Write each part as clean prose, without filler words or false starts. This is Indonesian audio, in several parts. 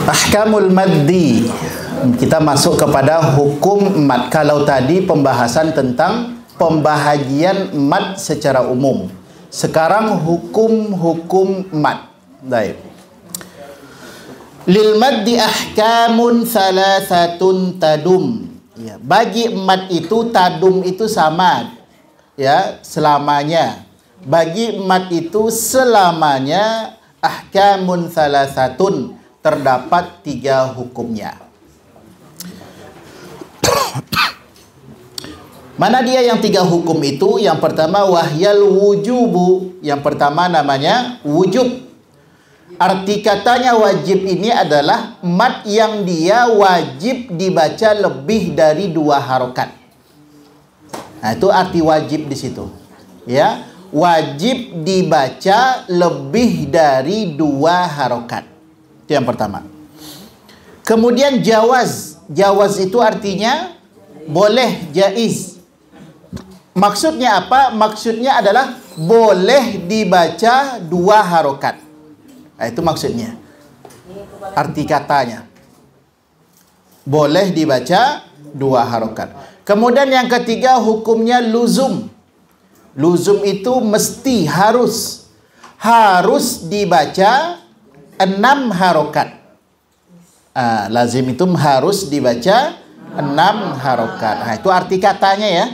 Ahkamul maddi. Kita masuk kepada hukum mad. Kalau tadi pembahasan tentang pembahagian mad secara umum. Sekarang hukum-hukum mad. Baik. Lil maddi ahkamun thalathatun tadum. Ya, bagi mad itu tadum itu sama. Ya, selamanya. Bagi mad itu selamanya ahkamun thalathatun, terdapat 3 hukumnya. Mana dia yang 3 hukum itu? Yang pertama wahyal wujubu. Yang pertama namanya wujub. Arti katanya wajib ini adalah mad yang dia wajib dibaca lebih dari 2 harokat. Nah, itu arti wajib di situ. Ya, wajib dibaca lebih dari 2 harokat. Itu yang pertama. Kemudian jawaz. Jawaz itu artinya boleh, jaiz. Maksudnya apa? Maksudnya adalah boleh dibaca 2 harokat. Nah, itu maksudnya. Arti katanya. Boleh dibaca 2 harokat. Kemudian yang ketiga hukumnya luzum. Luzum itu mesti, harus. Harus dibaca 6 harokat. Lazim itu harus dibaca 6 harokat. Nah, itu arti katanya ya.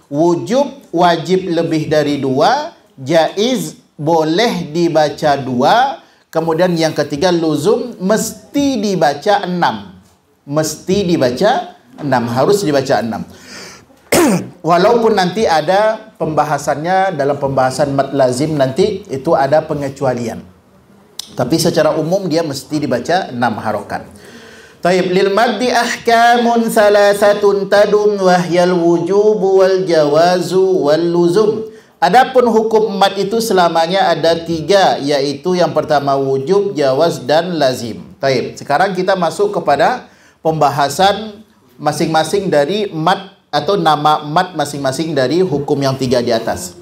Wujub, wajib lebih dari 2. Jaiz, boleh dibaca 2. Kemudian yang ketiga luzum, mesti dibaca 6. Mesti dibaca 6. Harus dibaca 6. Walaupun nanti ada pembahasannya, dalam pembahasan mad lazim nanti itu ada pengecualian. Tapi secara umum dia mesti dibaca 6 harokat. Taib lil maddi ahkamun thalathatun tadum wahyal wujubu wal jawazu wal luzum. Adapun hukum mad itu selamanya ada 3, yaitu yang pertama wujub, jawaz dan lazim. Taib. Sekarang kita masuk kepada pembahasan masing-masing dari mad atau nama mad masing-masing dari hukum yang 3 di atas.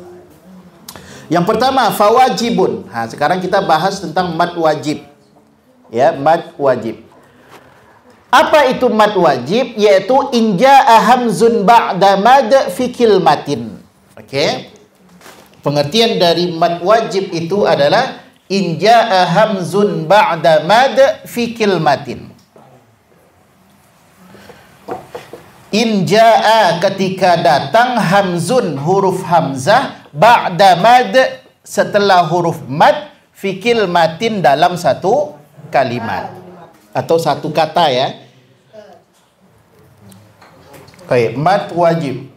Yang pertama fawajibun. Sekarang kita bahas tentang mad wajib. Ya, mad wajib. Apa itu mad wajib? Yaitu inja'a hamzun ba'da mad fi kilmatin. Oke. Pengertian dari mad wajib itu adalah inja'a hamzun ba'da mad fi kilmatin. Inja'a ketika datang hamzun, huruf hamzah, ba'da mad, setelah huruf mad, fi kilmatin, dalam satu kalimat atau satu kata ya. Baik, mad wajib.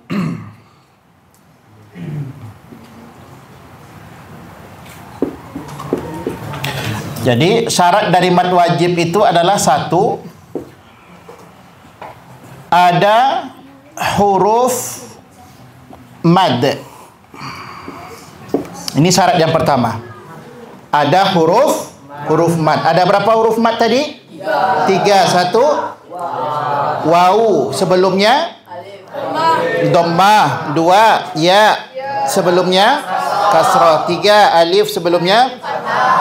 Jadi syarat dari mad wajib itu adalah 1, ada huruf mad. Ini syarat yang pertama. Ada huruf mad. Ada berapa huruf mad tadi? 3. 1 wawu, sebelumnya dhammah. 2 ya, sebelumnya kasrah. 3 alif, sebelumnya.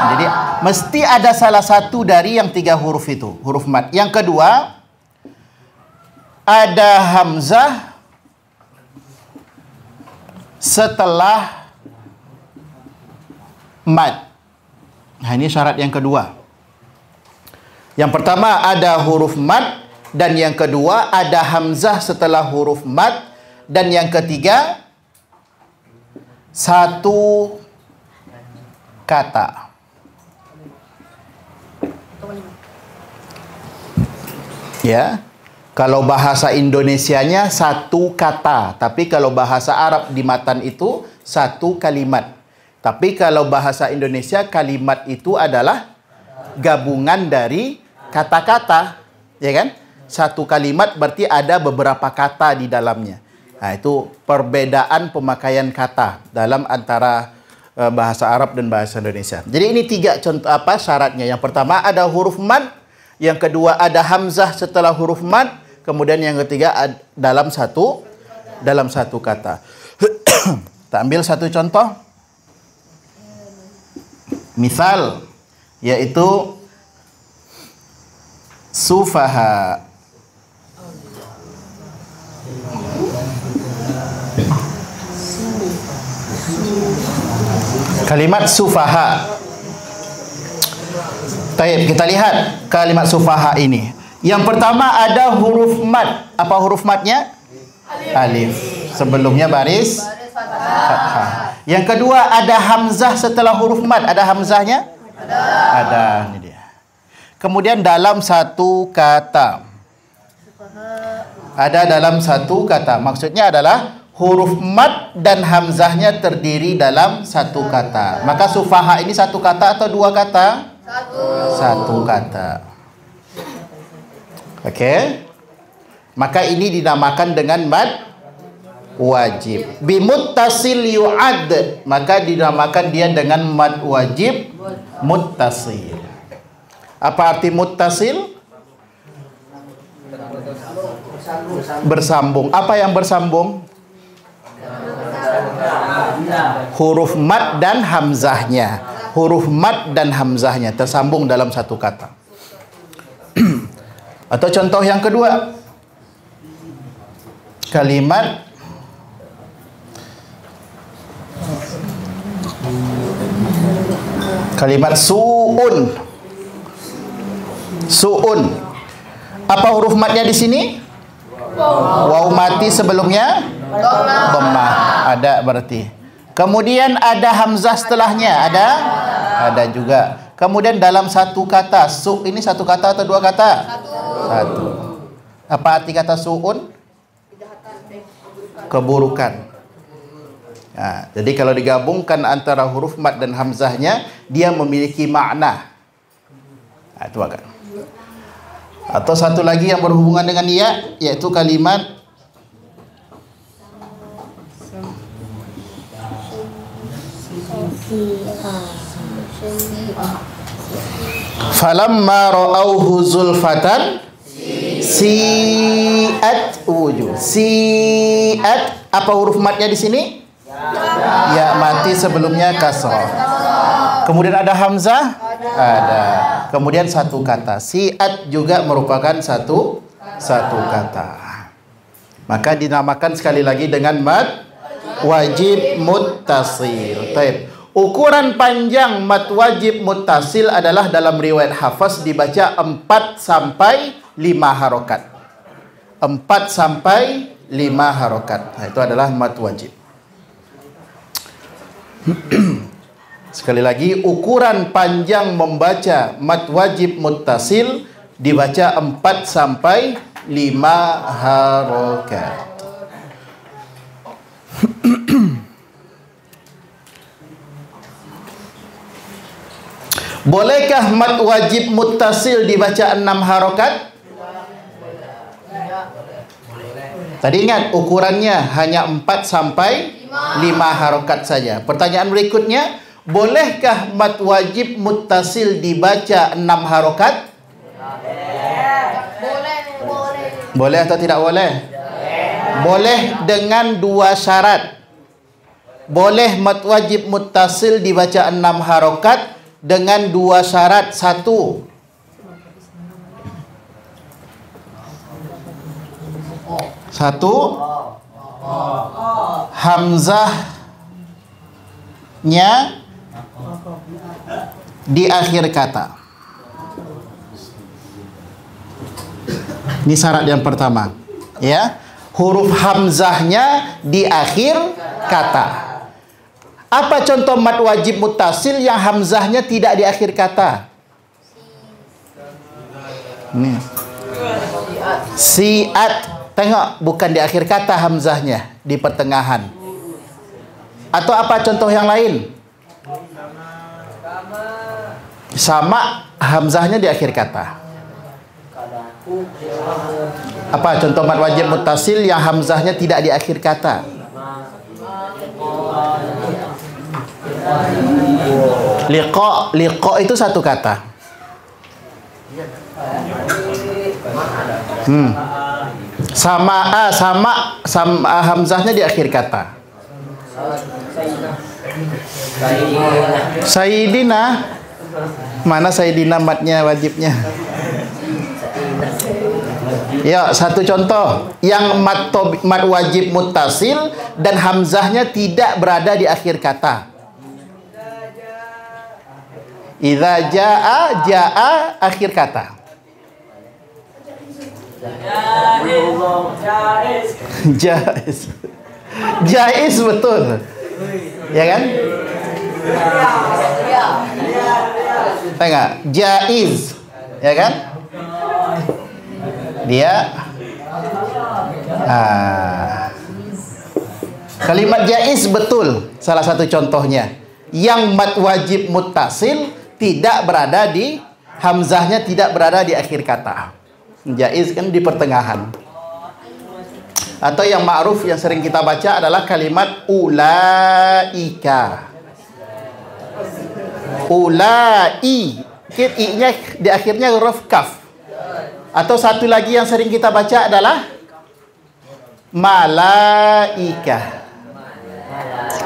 Jadi mesti ada salah satu dari yang 3 huruf itu, huruf mad. Yang kedua, ada hamzah setelah mad. Nah, ini syarat yang kedua. Yang pertama ada huruf mad, dan yang kedua ada hamzah setelah huruf mad, dan yang ketiga satu kata. Ya. Kalau bahasa Indonesianya 1 kata, tapi kalau bahasa Arab di matan itu 1 kalimat. Tapi kalau bahasa Indonesia kalimat itu adalah gabungan dari kata-kata, ya kan? 1 kalimat berarti ada beberapa kata di dalamnya. Nah, itu perbedaan pemakaian kata dalam antara bahasa Arab dan bahasa Indonesia. Jadi ini 3 contoh syaratnya. Yang pertama ada huruf mad, yang kedua ada hamzah setelah huruf mad, kemudian yang ketiga dalam satu kata. Kita ambil satu contoh. Misal, yaitu sufaha. Kalimat sufaha. Baik, kita lihat kalimat sufaha ini. Yang pertama ada huruf mad. Apa huruf madnya? Alif. Sebelumnya baris fathah. Yang kedua ada hamzah setelah huruf mad. Ada hamzahnya? Ada. Ini dia. Kemudian dalam satu kata. Ada dalam satu kata. Maksudnya adalah huruf mad dan hamzahnya terdiri dalam satu kata. Maka sufaha ini satu kata atau dua kata? Satu kata. Oke. Maka ini dinamakan dengan mad wajib. Bimuttasil yu'ad. Maka dinamakan dia dengan mad wajib muttasil. Apa arti muttasil? Bersambung. Apa yang bersambung? Huruf mad dan hamzahnya. Huruf mad dan hamzahnya tersambung dalam satu kata. Atau contoh yang kedua, kalimat su'un. Su'un. Apa huruf madnya di sini? Waw mati sebelumnya dhammah. Ada berarti. Kemudian ada hamzah setelahnya. Ada juga. Kemudian dalam satu kata, su ini satu kata atau dua kata? Satu. Apa arti kata su'un? Keburukan. Nah, jadi kalau digabungkan antara huruf mad dan hamzahnya, dia memiliki makna. Nah, itu agak. Atau satu lagi yang berhubungan dengan ya, yaitu kalimat falamma ra'auhu zulfatan si'at wujuh. Si'at, apa huruf madnya di sini? Ya mati sebelumnya kasrah. Kemudian ada hamzah? Ada. Kemudian satu kata. Si'at juga merupakan satu kata. Maka dinamakan sekali lagi dengan mad wajib muttasil. Baik. Ukuran panjang mad wajib muttasil adalah dalam riwayat Hafs dibaca 4 sampai 5 harokat. 4 sampai 5 harokat. Nah, itu adalah mad wajib. Sekali lagi, ukuran panjang membaca mad wajib muttasil dibaca 4 sampai 5 harokat. Bolehkah mad wajib muttasil dibaca 6 harokat? Tadi ingat ukurannya hanya 4 sampai 5 harokat saja. Pertanyaan berikutnya, bolehkah mad wajib muttasil dibaca 6 harokat? Boleh atau tidak boleh? Boleh dengan 2 syarat. Boleh mad wajib muttasil dibaca 6 harokat dengan 2 syarat. 1, hamzahnya di akhir kata. Ini syarat yang pertama, ya. Huruf hamzahnya di akhir kata. Apa contoh mad wajib muttasil yang hamzahnya tidak di akhir kata? Ini. Si'at. Tengok, bukan di akhir kata hamzahnya, di pertengahan. Atau apa contoh yang lain? Sama, hamzahnya di akhir kata. Apa contoh mad wajib muttasil yang hamzahnya tidak di akhir kata? Liqa itu satu kata. Sama hamzahnya di akhir kata. Sayyidina Mana Sayyidina matnya wajibnya? Ya, satu contoh yang mat wajib muttasil dan hamzahnya tidak berada di akhir kata. Idza jaa akhir kata. Jaiz. Jaiz betul. Ya kan? Tengok, jaiz. Ya kan? Dia kalimat jaiz betul. Salah satu contohnya yang mat wajib muttasil tidak berada di hamzahnya, tidak berada di akhir kata. Jaiz kan di pertengahan. Atau yang ma'ruf yang sering kita baca adalah kalimat ulaika. Ulai, i-nya di akhirnya huruf kaf. Atau satu lagi yang sering kita baca adalah malaikah.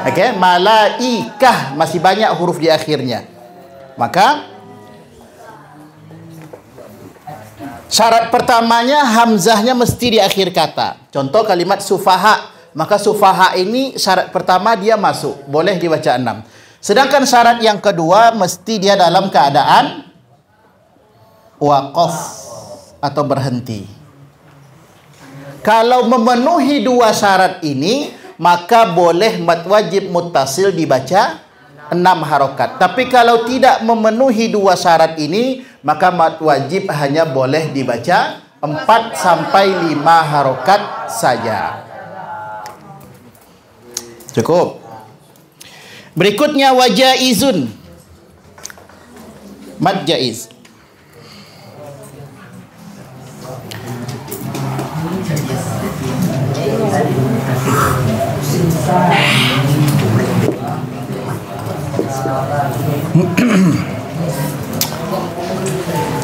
Oke, malaikah masih banyak huruf di akhirnya. Maka syarat pertamanya hamzahnya mesti di akhir kata. Contoh kalimat sufaha, maka sufaha ini syarat pertama dia masuk, boleh dibaca 6. Sedangkan syarat yang kedua mesti dia dalam keadaan waqaf atau berhenti. Kalau memenuhi dua syarat ini, maka boleh mat wajib muttasil dibaca 6 harokat. Tapi kalau tidak memenuhi dua syarat ini, maka mat wajib hanya boleh dibaca 4 sampai 5 harokat saja. Cukup. Berikutnya wajaizun. Mad jaiz.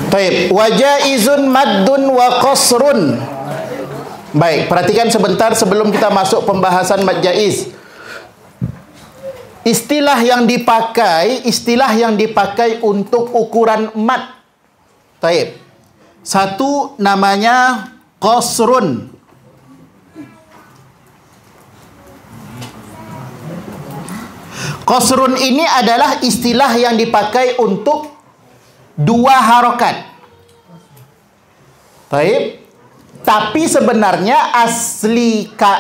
Baik, wajaizun maddun wa qasrun. Baik, perhatikan sebentar sebelum kita masuk pembahasan mad jaiz. Istilah yang dipakai untuk ukuran mad. Baik. Satu namanya qasrun. Qasrun ini adalah istilah yang dipakai untuk dua harokat. Baik. Tapi sebenarnya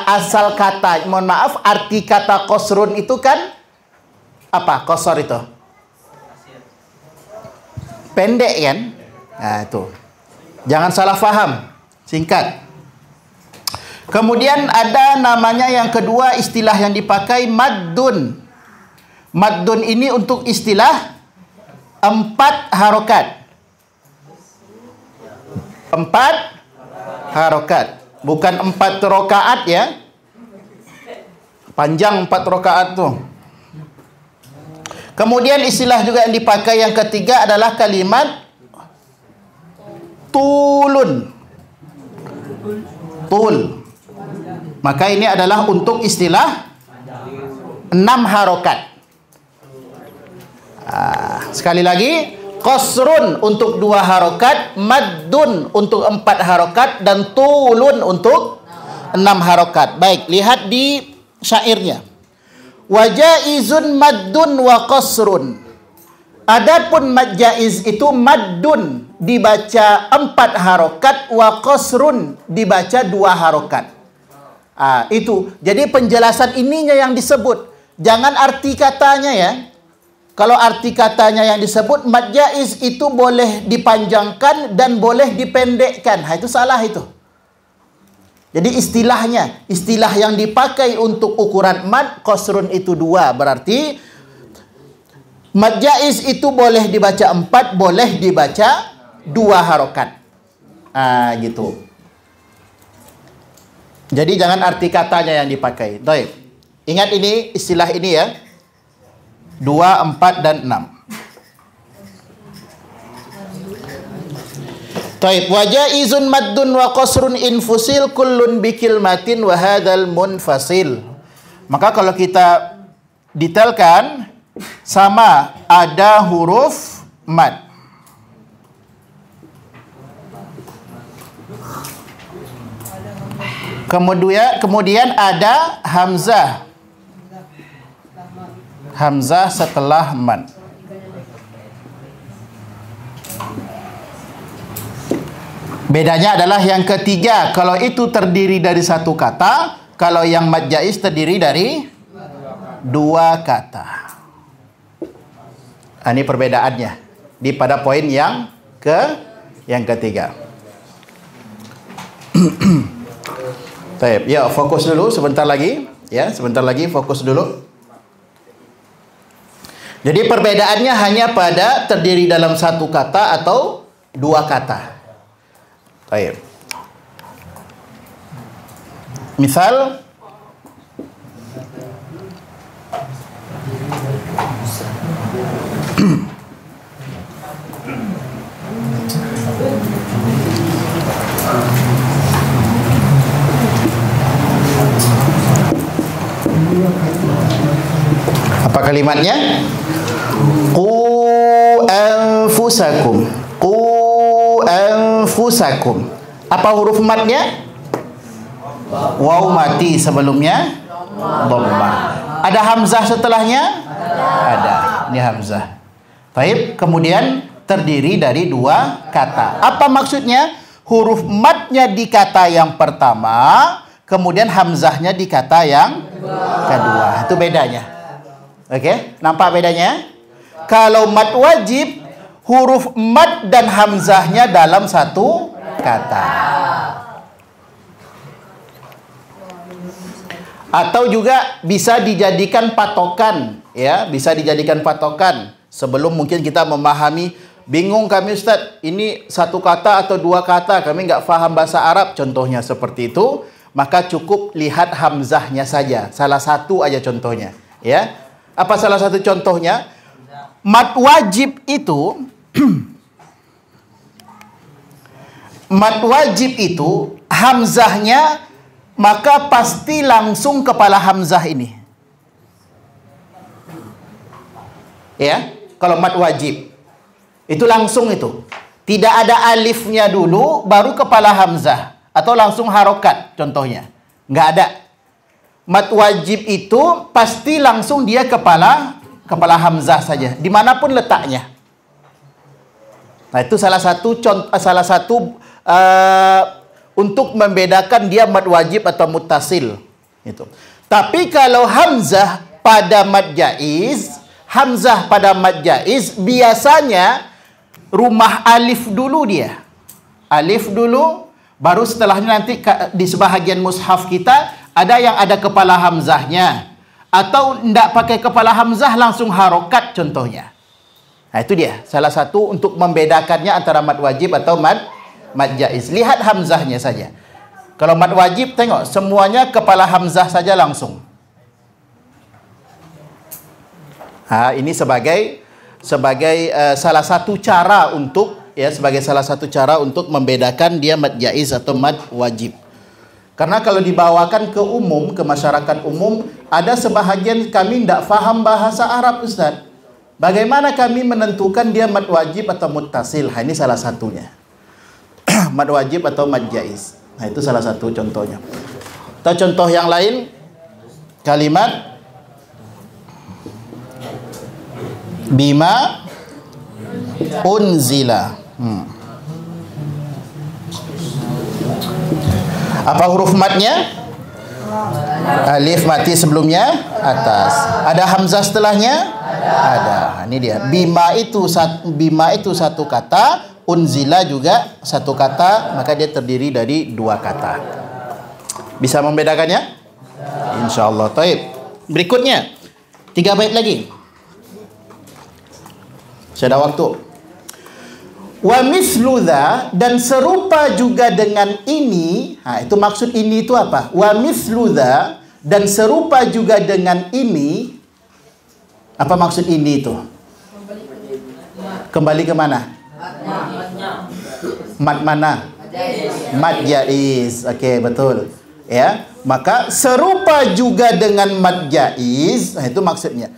asal kata, mohon maaf, arti kata qasrun itu kan apa? Qasar itu pendek kan? Nah, itu. Jangan salah faham. Singkat. Kemudian ada namanya yang kedua, istilah yang dipakai maddun. Maddun ini untuk istilah 4 harokat. 4 harokat. Bukan 4 rokaat ya. Panjang 4 rokaat tuh. Kemudian istilah juga yang dipakai yang ketiga adalah kalimat tulun. Tul. Maka ini adalah untuk istilah 6 harokat. Sekali lagi, qasrun untuk 2 harokat, maddun untuk 4 harokat, dan tulun untuk 6 harokat. Baik, lihat di syairnya. Wajaizun maddun wa qasrun. Adapun mad jaiz itu maddun dibaca 4 harokat, wa qasrun dibaca 2 harokat. Itu. Jadi penjelasan ininya yang disebut. Jangan arti katanya ya. Kalau arti katanya yang disebut, mad jaiz itu boleh dipanjangkan dan boleh dipendekkan. Itu salah itu. Jadi istilahnya, istilah yang dipakai untuk ukuran mad, qasrun itu 2. Berarti mad jaiz itu boleh dibaca 4, boleh dibaca 2 harokat. Gitu. Jadi jangan arti katanya yang dipakai. Baik. Ingat ini, istilah ini ya. 2, 4, dan 6. Taib, wajaizun maddun wa qasrun infusil kullun bikilmatin wa hadzal munfasil. Maka kalau kita detailkan, sama ada huruf mad. Kemudian ada hamzah. Hamzah setelah mad. Bedanya adalah yang ketiga, kalau itu terdiri dari satu kata, kalau yang mad jaiz terdiri dari dua kata. Ini perbedaannya di pada poin yang ketiga. Baik, ya fokus dulu sebentar lagi, ya sebentar lagi fokus dulu. Jadi perbedaannya hanya pada terdiri dalam satu kata atau dua kata. Baik. Misal apa kalimatnya? Qu anfusakum. Qu anfusakum. Apa huruf madnya? Waw mati sebelumnya dhamma. Ada hamzah setelahnya? Ada. Ini hamzah. Baik, kemudian terdiri dari dua kata. Apa maksudnya? Huruf madnya di kata yang pertama, kemudian hamzahnya di kata yang kedua. Itu bedanya. Oke, nampak bedanya? Kalau mad wajib, huruf mad dan hamzahnya dalam satu kata. Atau juga bisa dijadikan patokan, ya, bisa dijadikan patokan. Sebelum mungkin kita memahami, bingung kami Ustaz, ini satu kata atau dua kata, kami nggak faham bahasa Arab, contohnya seperti itu, maka cukup lihat hamzahnya saja, salah satu aja contohnya, ya. Apa salah satu contohnya? Mad wajib itu mad wajib itu hamzahnya maka pasti langsung kepala hamzah ini. Ya, kalau mad wajib itu langsung itu. Tidak ada alifnya dulu baru kepala hamzah atau langsung harokat contohnya. Nggak ada. Mad wajib itu pasti langsung dia kepala hamzah saja, dimanapun letaknya. Nah, itu salah satu untuk membedakan dia mad wajib atau muttasil. Itu. Tapi kalau hamzah pada mad jaiz, biasanya rumah alif dulu dia. Alif dulu, baru setelahnya nanti di sebahagian mushaf kita ada yang ada kepala hamzahnya. Atau tidak pakai kepala hamzah langsung harokat contohnya. Nah itu dia salah satu untuk membedakannya antara mad wajib atau mad jaiz. Lihat hamzahnya saja. Kalau mad wajib tengok semuanya kepala hamzah saja langsung. Ini sebagai salah satu cara untuk membedakan dia mad jaiz atau mad wajib. Karena kalau dibawakan ke umum, ke masyarakat umum, ada sebahagian kami tidak faham bahasa Arab, Ustaz. Bagaimana kami menentukan dia mad wajib atau muttasil? Ini salah satunya. Mad wajib atau mad jaiz. Nah, itu salah satu contohnya. Atau contoh yang lain, kalimat bima unzila. Apa huruf madnya? Alif mati sebelumnya atas. Ada hamzah setelahnya? Ada. Ini dia. Bima itu satu kata, unzila juga satu kata, maka dia terdiri dari dua kata. Bisa membedakannya? Insyaallah. Taib. Berikutnya 3 bait lagi. Saya ada waktu. Wa mithlu dha, dan serupa juga dengan ini. Itu maksud ini itu apa? Wa mithlu dha, dan serupa juga dengan ini. Apa maksud ini itu? Kembali ke mana? Mad mana? Mad jaiz. Oke, betul. Ya, maka serupa juga dengan mad jaiz. Itu maksudnya.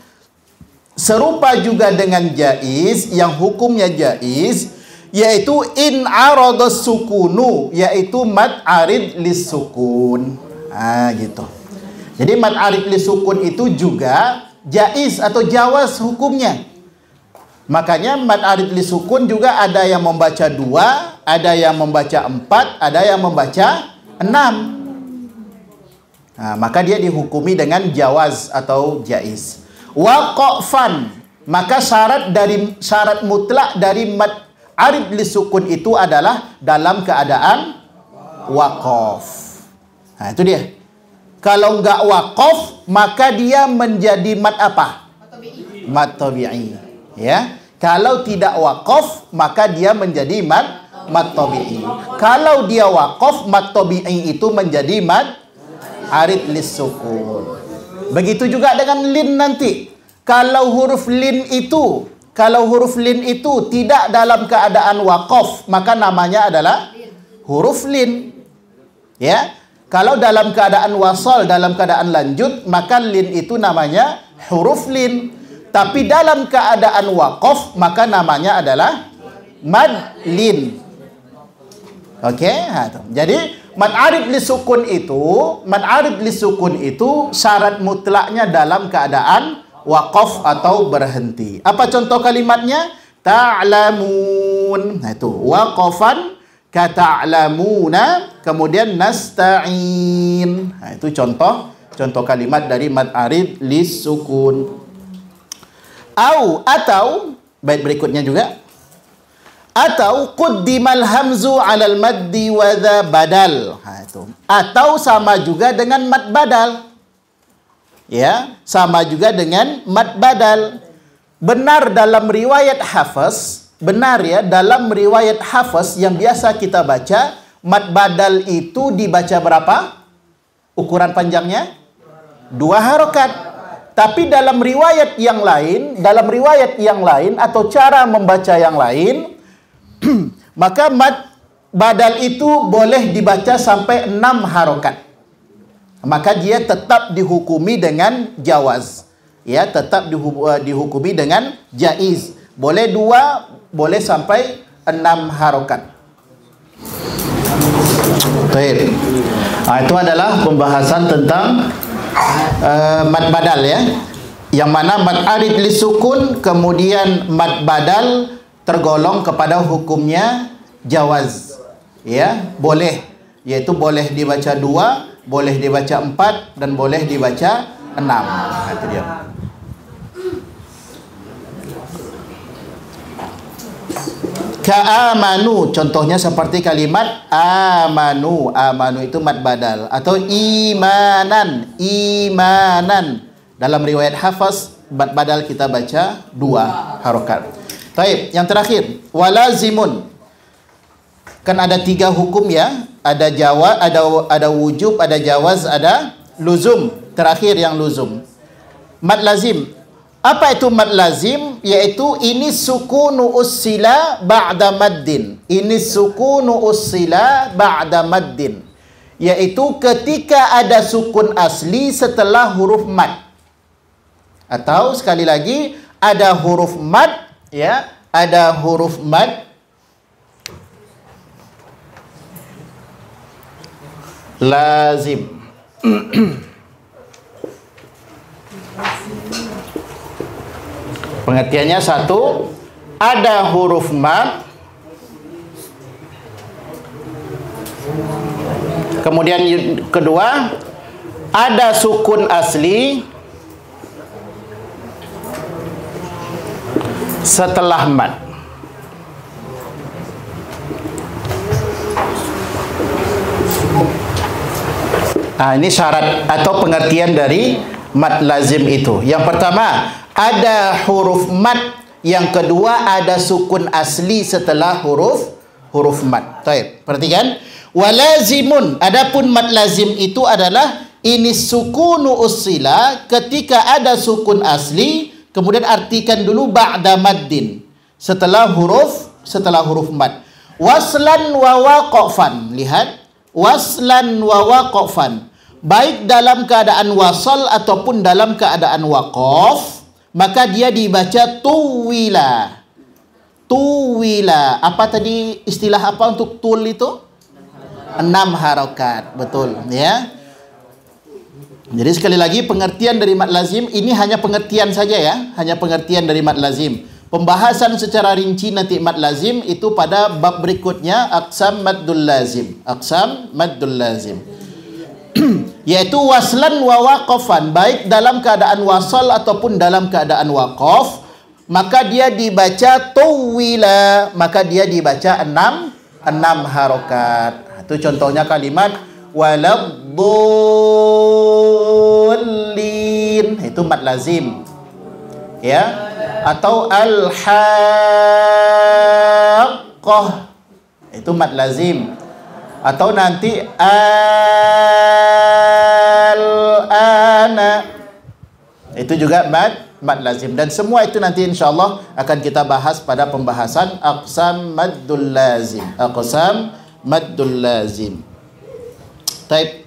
serupa juga dengan jaiz yang hukumnya jaiz, yaitu in aradas sukunu, yaitu mad arid lis sukun. Gitu. Jadi mad arid lis sukun itu juga jaiz atau jawaz hukumnya. Makanya mad arid lis sukun juga ada yang membaca 2, ada yang membaca 4, ada yang membaca 6. Maka dia dihukumi dengan jawaz atau jaiz. Waqafan, maka syarat mutlak dari mad arid lis sukun itu adalah dalam keadaan waqaf. Itu dia. Kalau enggak waqaf, maka dia menjadi mad apa? Mad tabi'i. Ya. Kalau tidak waqaf, maka dia menjadi mad tabi'i. Kalau dia waqaf, mad tabi'i itu menjadi mad arid lis sukun. Begitu juga dengan lin nanti. Kalau huruf lin itu tidak dalam keadaan waqaf, maka namanya adalah huruf lin. Ya. Kalau dalam keadaan wasal, dalam keadaan lanjut, maka lin itu namanya huruf lin. Tapi dalam keadaan waqaf, maka namanya adalah mad lin. Oke, jadi mad arid lis sukun itu syarat mutlaknya dalam keadaan waqaf atau berhenti. Apa contoh kalimatnya? Ta'lamun. Itu waqafan ka ta'lamuna, kemudian nasta'in. Itu contoh kalimat dari mad arid lis sukun. Atau bait berikutnya juga, atau quddimal hamzu 'alal maddi wa dha badal. Itu. Atau sama juga dengan mad badal. Ya, sama juga dengan mad badal. Benar dalam riwayat Hafs, dalam riwayat Hafs yang biasa kita baca, mad badal itu dibaca berapa? Ukuran panjangnya 2 harokat. Tapi dalam riwayat yang lain atau cara membaca yang lain, maka mad badal itu boleh dibaca sampai 6 harokat. Maka dia tetap dihukumi dengan jawaz. Ya, tetap dihukumi dengan jaiz. Boleh 2, boleh sampai 6 harokat. Baik. Itu adalah pembahasan tentang mad badal, ya. Yang mana mad arid lis sukun, kemudian mad badal tergolong kepada hukumnya jawaz. Ya, boleh. Yaitu boleh dibaca 2, boleh dibaca 4, dan boleh dibaca 6. Itu dia. Ka'amanu, contohnya seperti kalimat amanu. Amanu itu mad badal. Atau imanan. Dalam riwayat Hafs, mad badal kita baca 2 harokat. Baik, yang terakhir, walazimun. Kan ada 3 hukum, ya. Ada wujub, ada jawaz, ada luzum. Terakhir yang luzum. Mad lazim. Apa itu mad lazim? Yaitu ini sukunu ussila ba'da maddin. Ini sukunu ussila ba'da maddin. Yaitu ketika ada sukun asli setelah huruf mad. Atau sekali lagi, ada huruf mad, ya, ada huruf mad lazim. Pengertiannya, 1, ada huruf mad, kemudian kedua, ada sukun asli setelah mad. Ini syarat atau pengertian dari mad lazim itu. Yang pertama, ada huruf mad. Yang kedua, ada sukun asli setelah huruf mad. Baik, perhatikan. Walazimun, adapun mad lazim itu adalah ini sukunu ussila, ketika ada sukun asli, kemudian artikan dulu ba'da maddin, setelah huruf mad. Waslan wa waqafan. Lihat, waslan wa waqafan. Baik dalam keadaan wasal ataupun dalam keadaan waqaf, maka dia dibaca tuwila. Tuwila. Apa tadi istilah apa untuk tul itu? 6 harokat. Betul, ya. Jadi sekali lagi pengertian dari mad lazim ini hanya pengertian saja ya, hanya pengertian dari mad lazim. Pembahasan secara rinci nanti mad lazim itu pada bab berikutnya, aqsam maddul lazim. Aqsam maddul lazim. Yaitu waslan wa waqafan, baik dalam keadaan wasal ataupun dalam keadaan waqaf, maka dia dibaca tuwila, maka dia dibaca 6 harokat. Itu contohnya kalimat waladdallin, itu mad lazim, ya. Atau al-haqqah, itu mad lazim. Atau nanti al-ana, itu juga mad lazim. Dan semua itu nanti insyaAllah akan kita bahas pada pembahasan aqsam maddul lazim. Aqsam maddul lazim. Taib,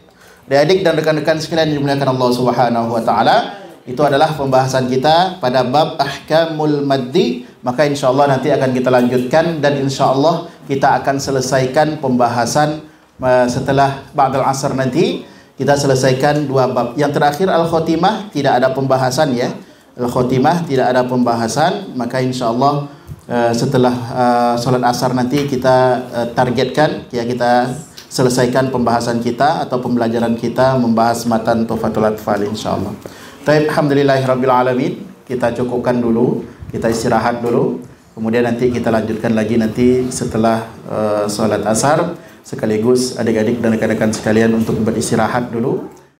adik dan rekan-rekan sekalian yang dimuliakan Allah Subhanahu wa taala, itu adalah pembahasan kita pada bab ahkamul maddi. Maka insyaallah nanti akan kita lanjutkan dan insyaallah kita akan selesaikan pembahasan setelah ba'dal asar nanti. Kita selesaikan 2 bab. Yang terakhir al-khotimah tidak ada pembahasan ya. Al-khotimah tidak ada pembahasan, maka insyaallah setelah salat asar nanti kita targetkan ya, kita selesaikan pembahasan kita atau pembelajaran kita membahas matan Tuhfatul Atfal insyaallah. Baik, alhamdulillahirabbil alamin. Kita cukupkan dulu, kita istirahat dulu. Kemudian nanti kita lanjutkan lagi nanti setelah salat asar, sekaligus adik-adik dan rekan-rekan sekalian untuk beristirahat dulu.